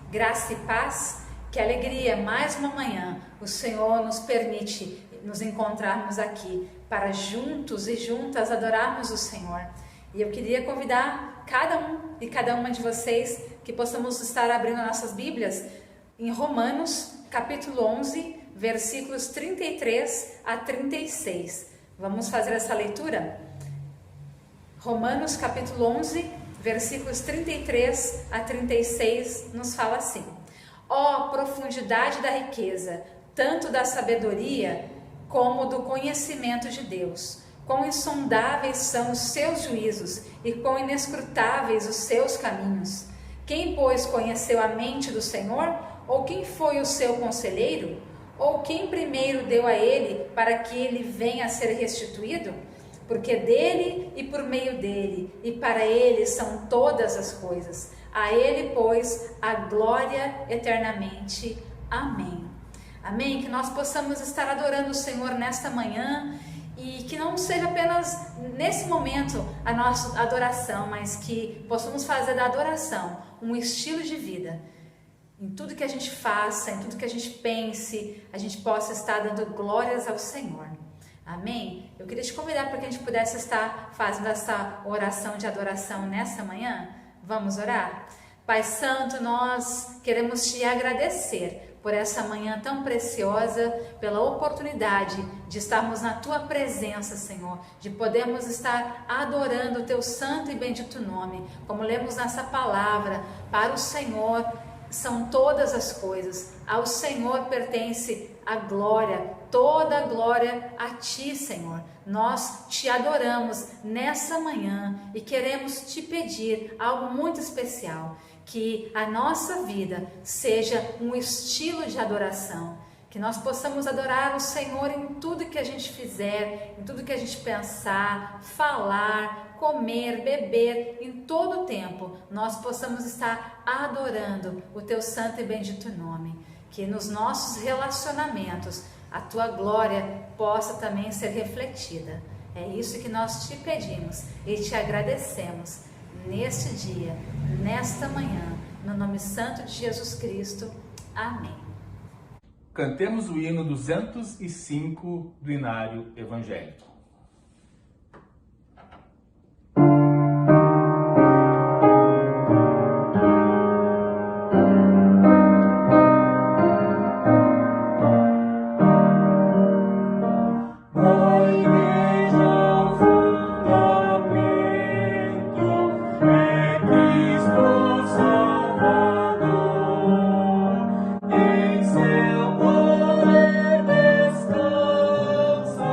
Graça e paz, que alegria, mais uma manhã o Senhor nos permite nos encontrarmos aqui para juntos e juntas adorarmos o Senhor. E eu queria convidar cada um e cada uma de vocês que possamos estar abrindo nossas Bíblias em Romanos, capítulo 11, versículos 33 a 36. Vamos fazer essa leitura? Romanos, capítulo 11, versículos 33 a 36 nos fala assim: ó profundidade da riqueza, tanto da sabedoria como do conhecimento de Deus! Quão insondáveis são os seus juízos e quão inescrutáveis os seus caminhos! Quem, pois, conheceu a mente do Senhor? Ou quem foi o seu conselheiro? Ou quem primeiro deu a ele para que ele venha a ser restituído? Porque dele e por meio dele e para ele são todas as coisas. A ele, pois, a glória eternamente. Amém. Amém. Que nós possamos estar adorando o Senhor nesta manhã e que não seja apenas nesse momento a nossa adoração, mas que possamos fazer da adoração um estilo de vida. Em tudo que a gente faça, em tudo que a gente pense, a gente possa estar dando glórias ao Senhor. Amém? Eu queria te convidar para que a gente pudesse estar fazendo essa oração de adoração nessa manhã. Vamos orar? Pai Santo, nós queremos te agradecer por essa manhã tão preciosa, pela oportunidade de estarmos na tua presença, Senhor, de podermos estar adorando o teu santo e bendito nome, como lemos nessa palavra. Para o Senhor são todas as coisas, ao Senhor pertence a glória, toda a glória a ti, Senhor. Nós te adoramos nessa manhã e queremos te pedir algo muito especial, que a nossa vida seja um estilo de adoração, que nós possamos adorar o Senhor em tudo que a gente fizer, em tudo que a gente pensar, falar, comer, beber, em todo o tempo nós possamos estar adorando o teu santo e bendito nome. Que nos nossos relacionamentos a tua glória possa também ser refletida. É isso que nós te pedimos e te agradecemos neste dia, nesta manhã, no nome santo de Jesus Cristo. Amém. Cantemos o hino 205 do Inário Evangélico. Descansa,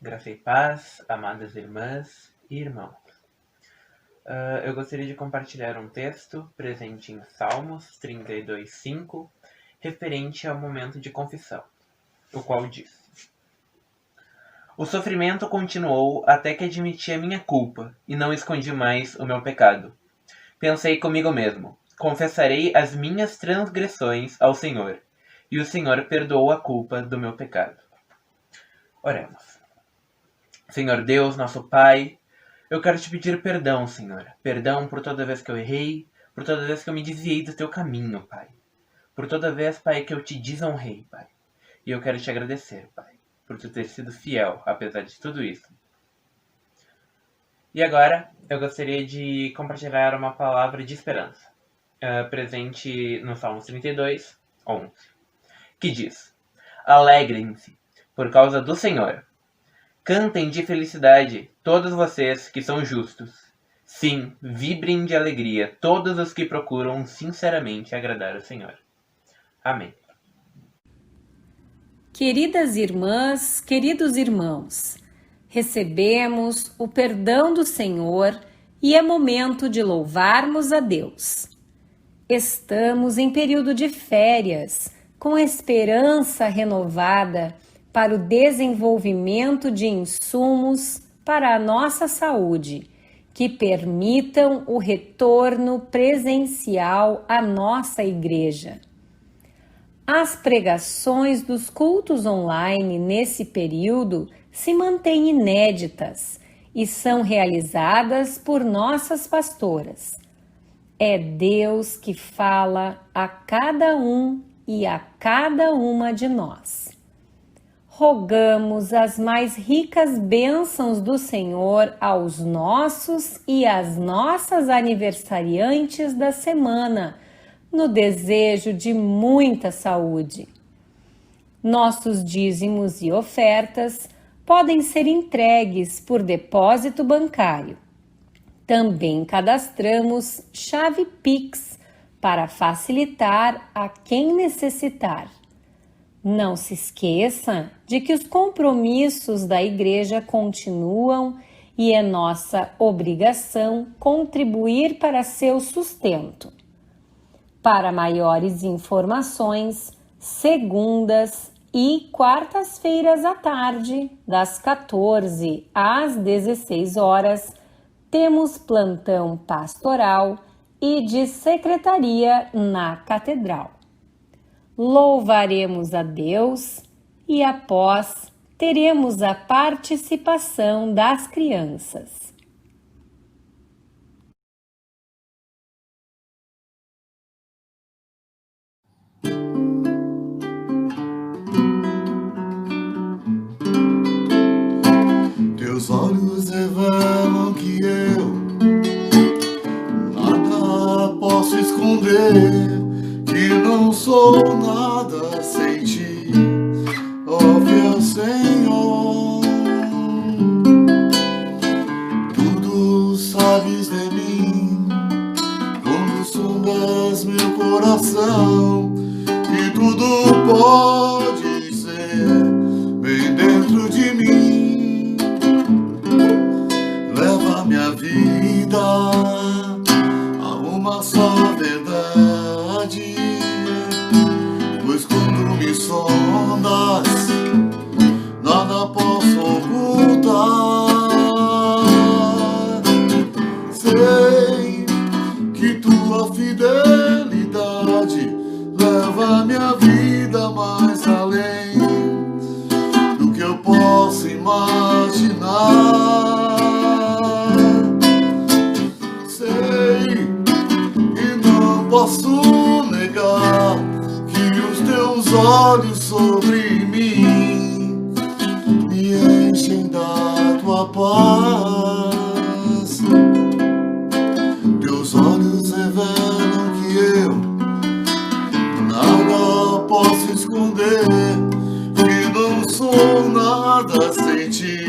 Graça e paz, amadas irmãs e irmãos. Eu gostaria de compartilhar um texto presente em Salmos 32:5, referente ao momento de confissão, o qual diz: O sofrimento continuou até que admiti a minha culpa e não escondi mais o meu pecado. Pensei comigo mesmo: confessarei as minhas transgressões ao Senhor, e o Senhor perdoou a culpa do meu pecado. Oremos. Senhor Deus, nosso Pai, eu quero te pedir perdão, Senhor. Perdão por toda vez que eu errei, por toda vez que eu me desviei do teu caminho, Pai. Por toda vez, Pai, que eu te desonrei, Pai. E eu quero te agradecer, Pai, por tu ter sido fiel, apesar de tudo isso. E agora, eu gostaria de compartilhar uma palavra de esperança, presente no Salmos 32:11, que diz: Alegrem-se por causa do Senhor. Cantem de felicidade todos vocês que são justos. Sim, vibrem de alegria todos os que procuram sinceramente agradar o Senhor. Amém. Queridas irmãs, queridos irmãos, recebemos o perdão do Senhor e é momento de louvarmos a Deus. Estamos em período de férias, com esperança renovada para o desenvolvimento de insumos para a nossa saúde, que permitam o retorno presencial à nossa igreja. As pregações dos cultos online nesse período se mantêm inéditas e são realizadas por nossas pastoras. É Deus que fala a cada um e a cada uma de nós. Rogamos as mais ricas bênçãos do Senhor aos nossos e às nossas aniversariantes da semana, no desejo de muita saúde. Nossos dízimos e ofertas podem ser entregues por depósito bancário. Também cadastramos chave Pix para facilitar a quem necessitar. Não se esqueça de que os compromissos da igreja continuam e é nossa obrigação contribuir para seu sustento. Para maiores informações, segundas e quartas-feiras à tarde, das 14 às 16 horas, temos plantão pastoral e de secretaria na Catedral. Louvaremos a Deus e após teremos a participação das crianças. Teus olhos revelam que eu nada posso esconder, que não sou nada sem ti, ó fiel Senhor. Tudo sabes de mim, quando sondas meu coração, e tudo pode ser bem dentro de mim. Leva minha vida a uma só verdade, pois quando me sondas, nada posso ocultar. Sei que tua fidelidade leva minha vida mais além do que eu posso imaginar. Sei e não posso negar que os teus olhos sobre mim me enchem da tua paz. Teus olhos revelam que eu nada posso esconder, que não sou nada sem ti,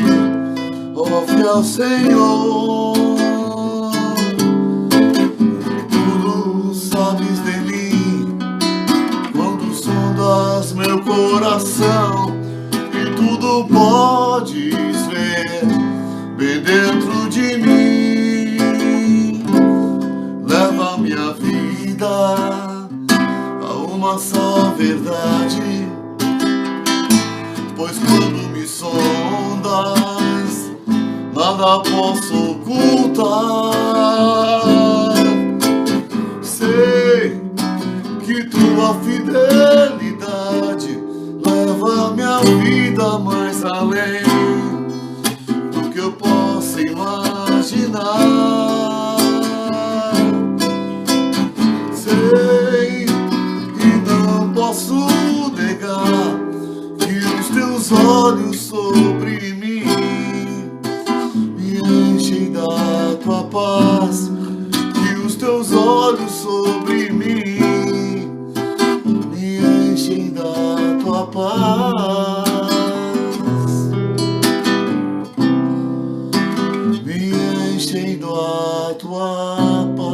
ó fiel Senhor. Tudo sabes de mim, quando sondas meu coração, e tudo podes ver verdade, pois quando me sondas, nada posso ocultar. Sei que tua fidelidade leva minha vida mais além do que eu possa imaginar. Sei e não posso negar que os teus olhos sobre mim me enchem da tua paz, que os teus olhos sobre mim me enchem da tua paz, me enchem da tua paz.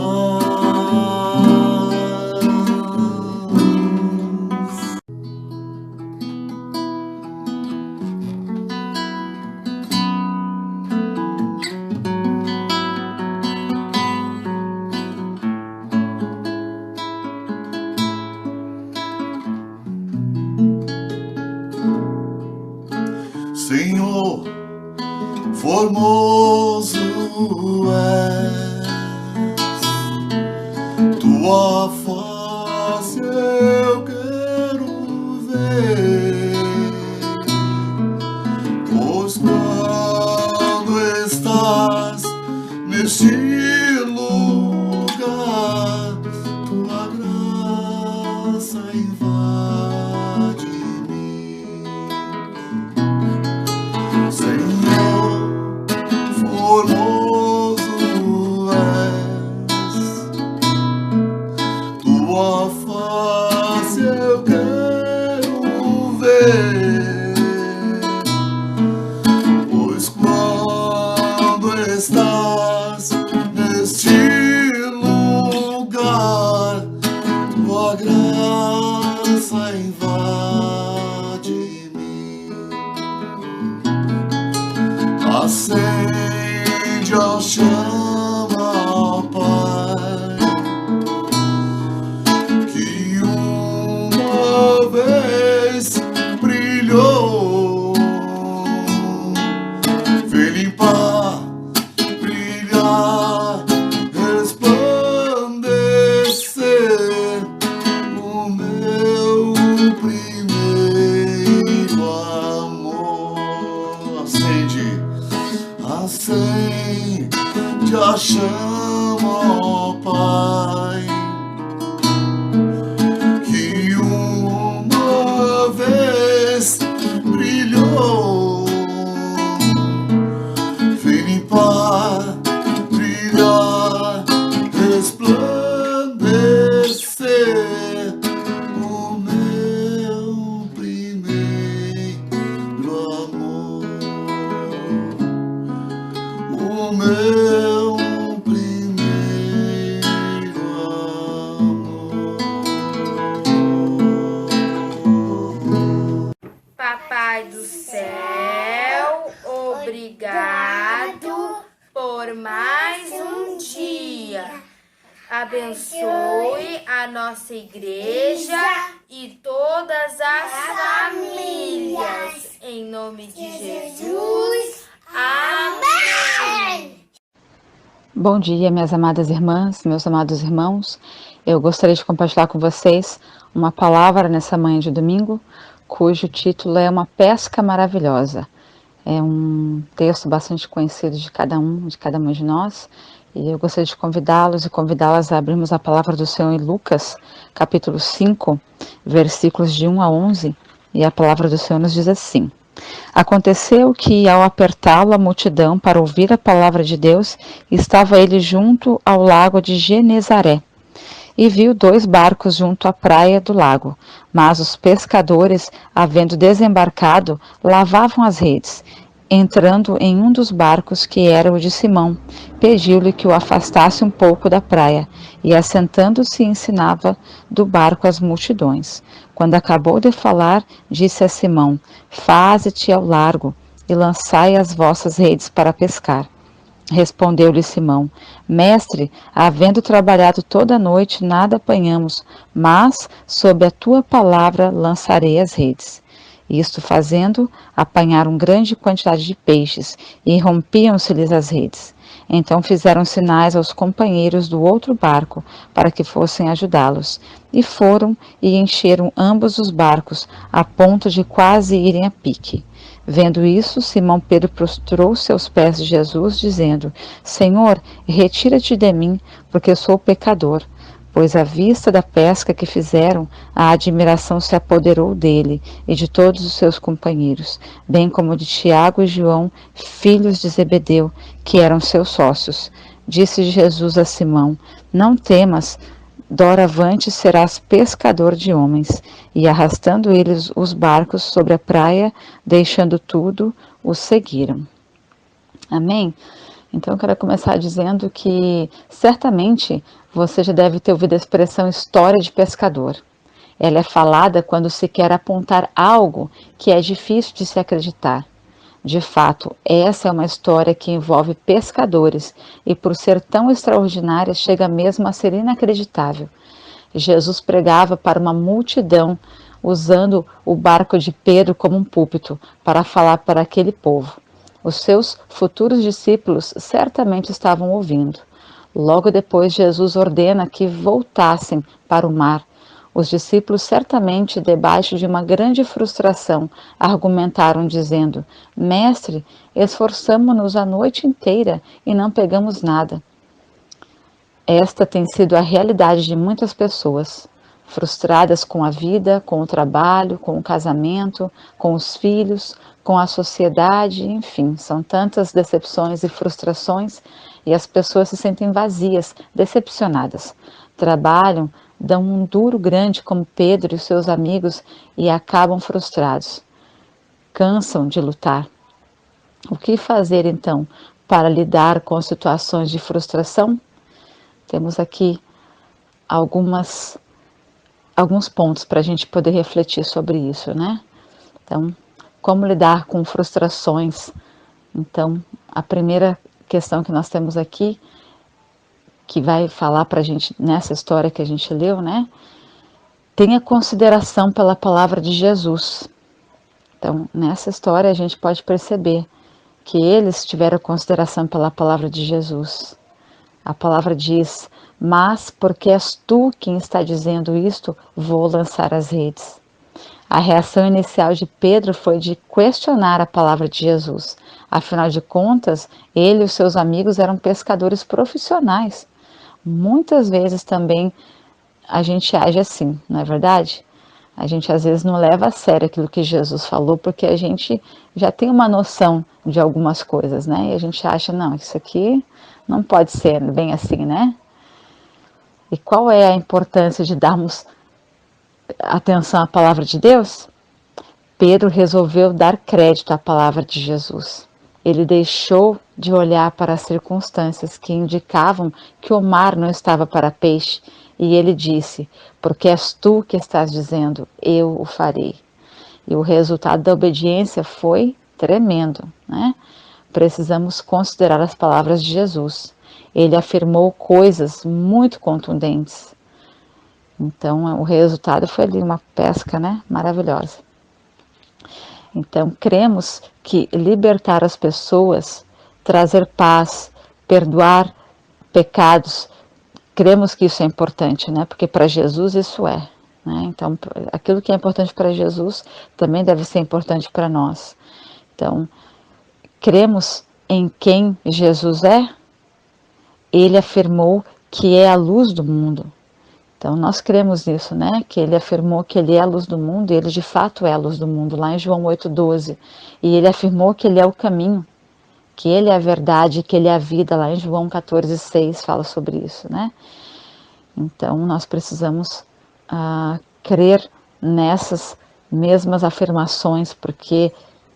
Senhor, formoso és, tua face eu quero ver, pois quando estás neste lugar, tua graça invade mim. Senhor, formoso és, tua face eu quero ver, pois quando estás neste lugar, tua graça invade mim. Acende a chama, ó Pai, que uma vez brilhou. Vem limpar, brilhar, resplandecer o meu primeiro amor. Acende a chama, ó Pai, que uma vez brilhou. Vem limpar, brilhar, resplandecer o meu primeiro amor, o meu primeiro amor. Papai do céu, obrigado por mais um dia. Abençoe a nossa igreja e todas as famílias. Em nome de Jesus. Amém. Bom dia, minhas amadas irmãs, meus amados irmãos. Eu gostaria de compartilhar com vocês uma palavra nessa manhã de domingo, cujo título é Uma Pesca Maravilhosa. É um texto bastante conhecido de cada uma de nós, e eu gostaria de convidá-los e convidá-las a abrirmos a palavra do Senhor em Lucas, capítulo 5, versículos de 1 a 11, e a palavra do Senhor nos diz assim: Aconteceu que, ao apertá-lo a multidão para ouvir a palavra de Deus, estava ele junto ao lago de Genezaré. E viu 2 barcos junto à praia do lago, mas os pescadores, havendo desembarcado, lavavam as redes. Entrando em um dos barcos, que era o de Simão, pediu-lhe que o afastasse um pouco da praia, e assentando-se ensinava do barco as multidões. Quando acabou de falar, disse a Simão: Faze-te ao largo, e lançai as vossas redes para pescar. Respondeu-lhe Simão: Mestre, havendo trabalhado toda a noite, nada apanhamos, mas sob a tua palavra lançarei as redes. Isto fazendo, apanharam grande quantidade de peixes, e rompiam-se-lhes as redes. Então fizeram sinais aos companheiros do outro barco, para que fossem ajudá-los. E foram e encheram ambos os barcos, a ponto de quase irem a pique. Vendo isso, Simão Pedro prostrou-se aos pés de Jesus, dizendo: Senhor, retira-te de mim, porque sou pecador. Pois à vista da pesca que fizeram, a admiração se apoderou dele e de todos os seus companheiros, bem como de Tiago e João, filhos de Zebedeu, que eram seus sócios. Disse Jesus a Simão: Não temas, doravante serás pescador de homens. E arrastando eles os barcos sobre a praia, deixando tudo, os seguiram. Amém? Então eu quero começar dizendo que certamente você já deve ter ouvido a expressão história de pescador. Ela é falada quando se quer apontar algo que é difícil de se acreditar. De fato, essa é uma história que envolve pescadores e, por ser tão extraordinária, chega mesmo a ser inacreditável. Jesus pregava para uma multidão, usando o barco de Pedro como um púlpito para falar para aquele povo. Os seus futuros discípulos certamente estavam ouvindo. Logo depois, Jesus ordena que voltassem para o mar. Os discípulos, certamente debaixo de uma grande frustração, argumentaram dizendo: Mestre, esforçamo-nos a noite inteira e não pegamos nada. Esta tem sido a realidade de muitas pessoas, frustradas com a vida, com o trabalho, com o casamento, com os filhos, com a sociedade, enfim, são tantas decepções e frustrações e as pessoas se sentem vazias, decepcionadas. Trabalham, dão um duro grande como Pedro e seus amigos e acabam frustrados. Cansam de lutar. O que fazer então para lidar com situações de frustração? Temos aqui alguns pontos para a gente poder refletir sobre isso, né? Então, como lidar com frustrações? Então, a primeira questão que nós temos aqui, que vai falar para a gente nessa história que a gente leu, né? Tenha consideração pela palavra de Jesus. Então, nessa história a gente pode perceber que eles tiveram consideração pela palavra de Jesus. A palavra diz: mas porque és tu quem está dizendo isto, vou lançar as redes. A reação inicial de Pedro foi de questionar a palavra de Jesus. Afinal de contas, ele e os seus amigos eram pescadores profissionais. Muitas vezes também a gente age assim, não é verdade? A gente às vezes não leva a sério aquilo que Jesus falou, porque a gente já tem uma noção de algumas coisas, né? E a gente acha, não, isso aqui não pode ser bem assim, né? E qual é a importância de darmos atenção à palavra de Deus? Pedro resolveu dar crédito à palavra de Jesus. Ele deixou de olhar para as circunstâncias que indicavam que o mar não estava para peixe, e ele disse: porque és tu que estás dizendo, eu o farei. E o resultado da obediência foi tremendo, né? Precisamos considerar as palavras de Jesus. Ele afirmou coisas muito contundentes. Então, o resultado foi ali uma pesca, né, maravilhosa. Então, cremos que libertar as pessoas, trazer paz, perdoar pecados, cremos que isso é importante, né? Porque para Jesus isso é, né? Então, aquilo que é importante para Jesus também deve ser importante para nós. Então, cremos em quem Jesus é. Ele afirmou que é a luz do mundo. Então, nós cremos nisso, né? Que ele afirmou que ele é a luz do mundo, e ele de fato é a luz do mundo, lá em João 8,12. E ele afirmou que ele é o caminho, que ele é a verdade, que ele é a vida, lá em João 14,6 fala sobre isso, né? Então, nós precisamos crer nessas mesmas afirmações, porque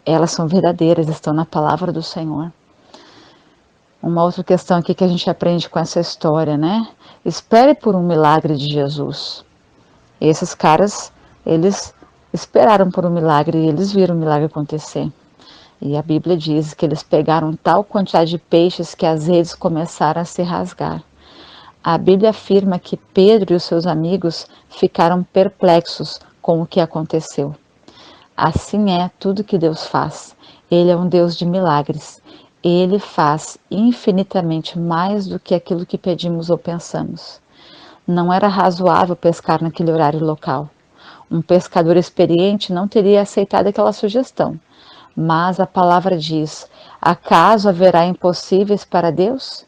elas são verdadeiras, estão na palavra do Senhor. Uma outra questão aqui que a gente aprende com essa história, né? Espere por um milagre de Jesus. Esses caras, eles esperaram por um milagre e eles viram o milagre acontecer. E a Bíblia diz que eles pegaram tal quantidade de peixes que as redes começaram a se rasgar. A Bíblia afirma que Pedro e os seus amigos ficaram perplexos com o que aconteceu. Assim é tudo que Deus faz. Ele é um Deus de milagres. Ele faz infinitamente mais do que aquilo que pedimos ou pensamos. Não era razoável pescar naquele horário local. Um pescador experiente não teria aceitado aquela sugestão. Mas a palavra diz: acaso haverá impossíveis para Deus?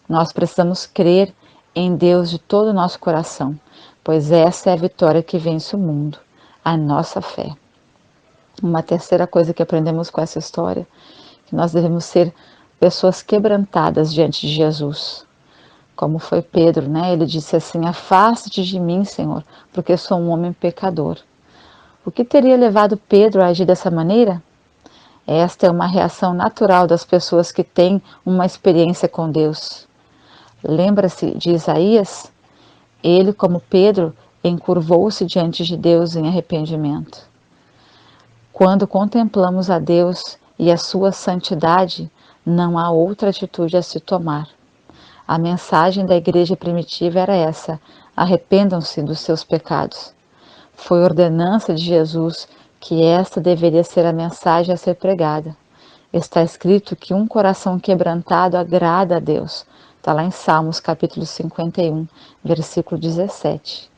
Nós precisamos crer em Deus de todo o nosso coração, pois essa é a vitória que vence o mundo, a nossa fé. Uma terceira coisa que aprendemos com essa história, que nós devemos ser pessoas quebrantadas diante de Jesus. Como foi Pedro, né? Ele disse assim: afaste-te de mim, Senhor, porque sou um homem pecador. O que teria levado Pedro a agir dessa maneira? Esta é uma reação natural das pessoas que têm uma experiência com Deus. Lembra-se de Isaías? Ele, como Pedro, encurvou-se diante de Deus em arrependimento. Quando contemplamos a Deus e a sua santidade, não há outra atitude a se tomar. A mensagem da igreja primitiva era essa: arrependam-se dos seus pecados. Foi ordenança de Jesus que esta deveria ser a mensagem a ser pregada. Está escrito que um coração quebrantado agrada a Deus. Está lá em Salmos capítulo 51, versículo 17.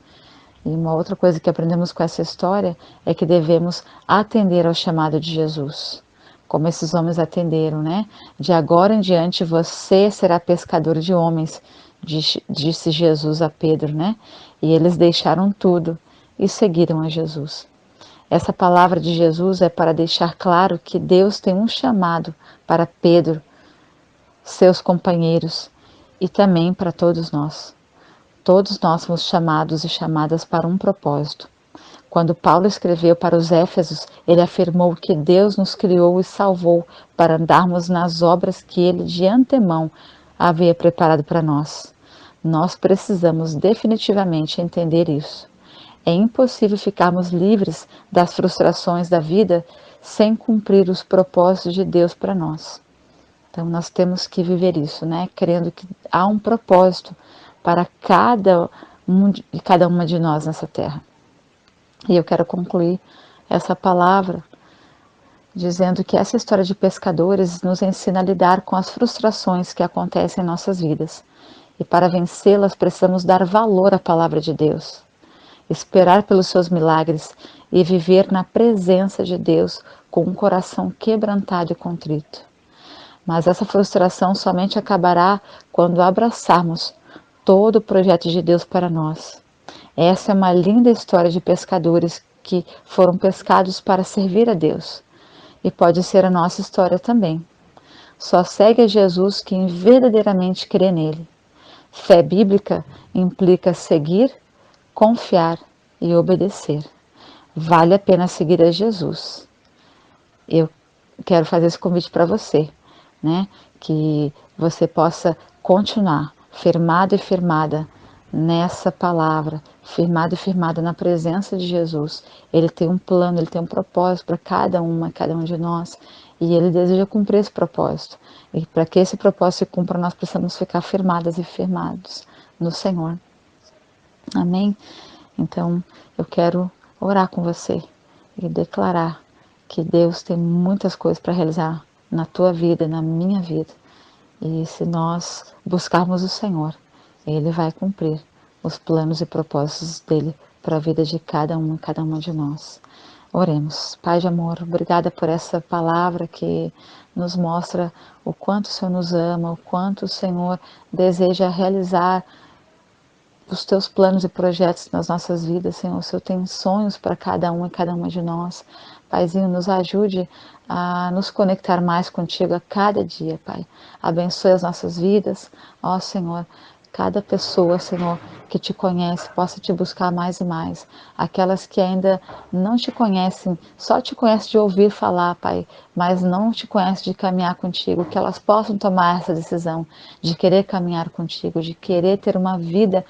E uma outra coisa que aprendemos com essa história é que devemos atender ao chamado de Jesus, como esses homens atenderam, né? De agora em diante você será pescador de homens, disse Jesus a Pedro, né? E eles deixaram tudo e seguiram a Jesus. Essa palavra de Jesus é para deixar claro que Deus tem um chamado para Pedro, seus companheiros, e também para todos nós. Todos nós somos chamados e chamadas para um propósito. Quando Paulo escreveu para os Éfesos, ele afirmou que Deus nos criou e salvou para andarmos nas obras que ele de antemão havia preparado para nós. Nós precisamos definitivamente entender isso. É impossível ficarmos livres das frustrações da vida sem cumprir os propósitos de Deus para nós. Então nós temos que viver isso, né? Crendo que há um propósito para cada uma de nós nessa terra. E eu quero concluir essa palavra dizendo que essa história de pescadores nos ensina a lidar com as frustrações que acontecem em nossas vidas. E para vencê-las precisamos dar valor à palavra de Deus, esperar pelos seus milagres e viver na presença de Deus com um coração quebrantado e contrito. Mas essa frustração somente acabará quando abraçarmos todo o projeto de Deus para nós. Essa é uma linda história de pescadores que foram pescados para servir a Deus. E pode ser a nossa história também. Só segue a Jesus quem verdadeiramente crê nele. Fé bíblica implica seguir, confiar e obedecer. Vale a pena seguir a Jesus. Eu quero fazer esse convite para você, né? Que você possa continuar firmado e firmada nessa palavra, firmado e firmada na presença de Jesus. Ele tem um plano, ele tem um propósito para cada um de nós, e ele deseja cumprir esse propósito. E para que esse propósito se cumpra, nós precisamos ficar firmadas e firmados no Senhor. Amém? Então, eu quero orar com você e declarar que Deus tem muitas coisas para realizar na tua vida, na minha vida. E se nós buscarmos o Senhor, Ele vai cumprir os planos e propósitos dEle para a vida de cada uma de nós. Oremos. Pai de amor, obrigada por essa palavra que nos mostra o quanto o Senhor nos ama, o quanto o Senhor deseja realizar os teus planos e projetos nas nossas vidas, Senhor. O Senhor tem sonhos para cada uma de nós. Paizinho, nos ajude a nos conectar mais contigo a cada dia, Pai. Abençoe as nossas vidas, ó Senhor. Cada pessoa, Senhor, que te conhece, possa te buscar mais e mais. Aquelas que ainda não te conhecem, só te conhecem de ouvir falar, Pai, mas não te conhecem de caminhar contigo, que elas possam tomar essa decisão de querer caminhar contigo, de querer ter uma vida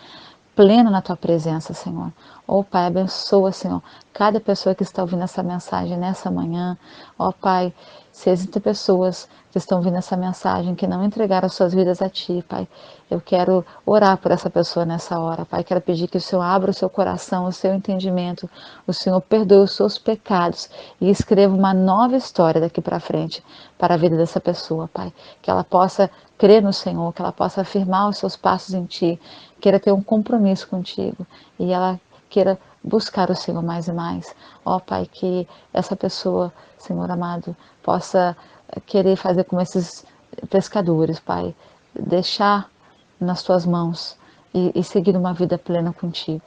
pleno na tua presença, Senhor. Ó Pai, abençoa, Senhor, cada pessoa que está ouvindo essa mensagem nessa manhã. Ó Pai, se existem pessoas que estão ouvindo essa mensagem que não entregaram as suas vidas a Ti, Pai, eu quero orar por essa pessoa nessa hora, Pai. Quero pedir que o Senhor abra o seu coração, o seu entendimento, o Senhor perdoe os seus pecados e escreva uma nova história daqui para frente para a vida dessa pessoa, Pai. Que ela possa crer no Senhor, que ela possa afirmar os seus passos em Ti, queira ter um compromisso contigo e ela queira buscar o Senhor mais e mais. Ó Pai, que essa pessoa, Senhor amado, possa querer fazer como esses pescadores, Pai, deixar nas Tuas mãos e seguir uma vida plena contigo.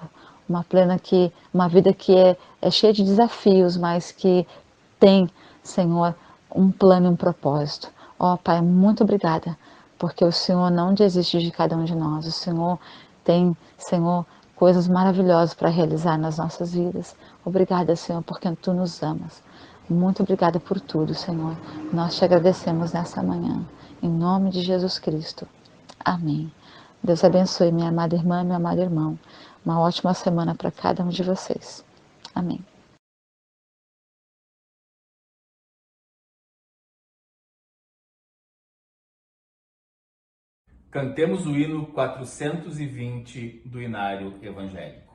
Uma vida que é cheia de desafios, mas que tem, Senhor, um plano e um propósito. Ó Pai, muito obrigada, porque o Senhor não desiste de cada um de nós. O Senhor tem, Senhor, coisas maravilhosas para realizar nas nossas vidas. Obrigada, Senhor, porque Tu nos amas. Muito obrigada por tudo, Senhor. Nós Te agradecemos nessa manhã. Em nome de Jesus Cristo. Amém. Deus abençoe minha amada irmã, meu amado irmão. Uma ótima semana para cada um de vocês. Amém. Cantemos o hino 420 do Inário Evangélico.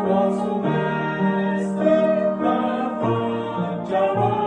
Vosso mestre, avante, avante.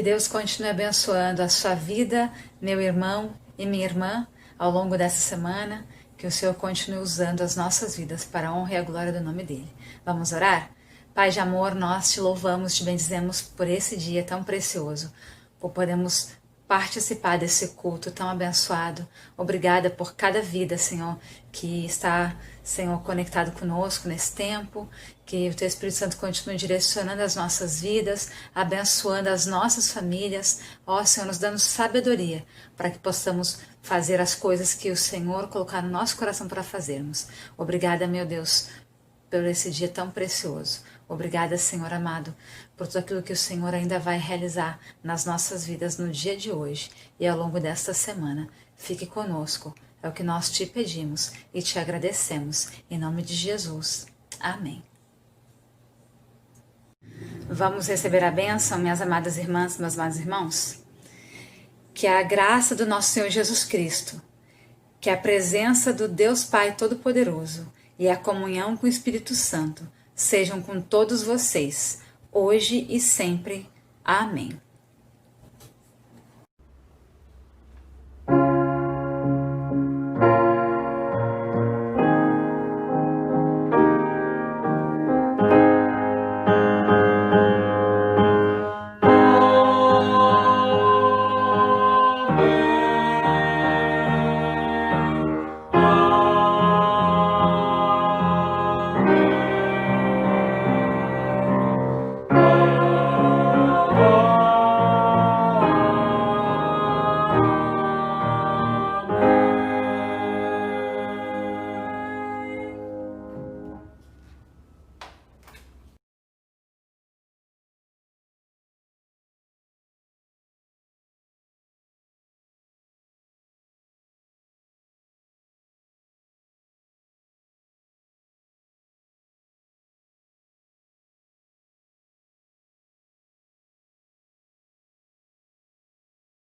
Deus continue abençoando a sua vida, meu irmão e minha irmã, ao longo dessa semana. Que o Senhor continue usando as nossas vidas para a honra e a glória do nome dEle. Vamos orar? Pai de amor, nós te louvamos, te bendizemos por esse dia tão precioso, por podermos participar desse culto tão abençoado. Obrigada por cada vida, Senhor, que está, Senhor, conectado conosco nesse tempo. Que o Teu Espírito Santo continue direcionando as nossas vidas, abençoando as nossas famílias. Ó, Senhor, nos dando sabedoria para que possamos fazer as coisas que o Senhor colocar no nosso coração para fazermos. Obrigada, meu Deus, por esse dia tão precioso. Obrigada, Senhor amado, por tudo aquilo que o Senhor ainda vai realizar nas nossas vidas no dia de hoje e ao longo desta semana. Fique conosco, é o que nós te pedimos e te agradecemos. Em nome de Jesus. Amém. Vamos receber a bênção, minhas amadas irmãs, meus amados irmãos? Que a graça do nosso Senhor Jesus Cristo, que a presença do Deus Pai Todo-Poderoso e a comunhão com o Espírito Santo sejam com todos vocês, hoje e sempre. Amém.